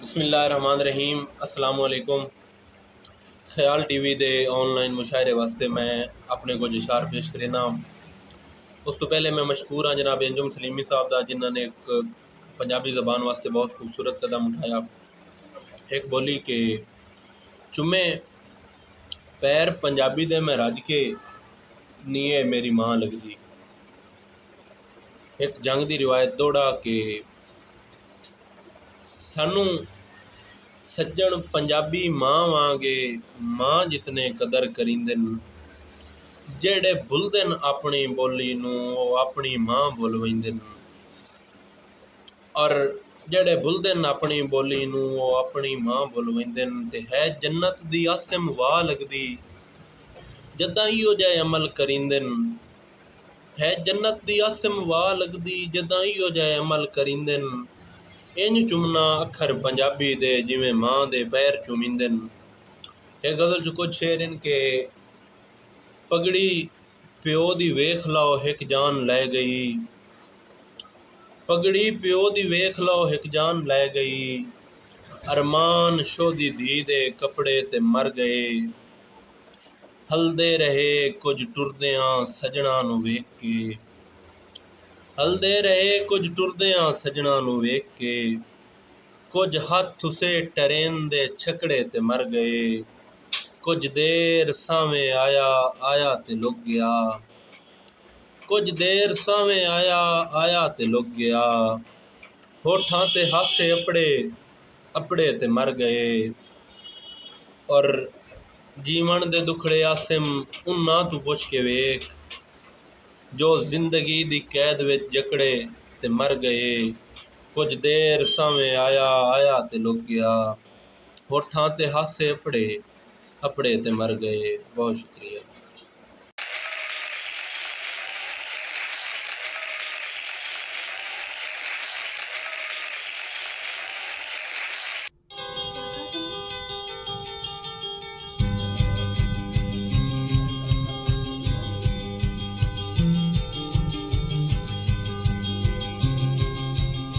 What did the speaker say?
बिस्मिल्लाहिर्रहमानिर्रहीम अस्सलाम वालेकुम। ख्याल टीवी दे ऑनलाइन मुशायरे वास्ते मैं अपने कुछ इशार पेश करना। उस तो पहले मैं मशहूर हाँ जनाब अंजुम सलीमी साहब का, जिन्होंने एक पंजाबी ज़बान वास्ते बहुत खूबसूरत कदम उठाया। एक बोली कि चुमे पैर पंजाबी दे मैं रज के नीए मेरी मां लगदी। एक जंग की रिवायत दौड़ा कि सानू सज्जन पंजाबी मां वांगे मां जितने कदर करींदे जेड़े भुलदे अपनी बोली नूं अपनी मां बुलवेंदे और जेड़े भुलदे अपनी बोली नूं अपनी मां बुलवेंदे ते है जन्नत दी आसिम वाह लगदी जदां इहो जिहे अमल करींदे। है जन्नत दी आसिम वाह लगदी जदां इहो जिहे अमल करींदे। इंज चुमना अखर पंजाबी दे जिवें मां दे पैर चुमींदे। एक गज़ल च कुछ शेर इन के पगड़ी प्यो दी वेख लाओ हिक जान लै गई। पगड़ी प्यो दी वेख लाओ हिक जान लै गई। अरमान शोधी धी दे कपड़े ते मर गए। हलदे रहे कुछ टुरदियां सजना नूं वेख के। हलदे रहे कुछ टुरदियां सजना नूं वेख के। कुछ हथ उसे टरेन दे छकड़े ते मर गए। कुछ देर सावें आया आया ते लुक गया। कुछ देर सावें आया आया ते लुक गया। होठां ते हासे अपड़े अपड़े ते मर गए। और जीवन दे दुखड़े आसिम उन्हां तू पुछ के वेख जो जिंदगी दी कैद विच जकड़े ते मर गए। कुछ देर सावें आया आया ते लुक गया। होठां ते हासे अपड़े अपड़े ते मर गए। बहुत शुक्रिया।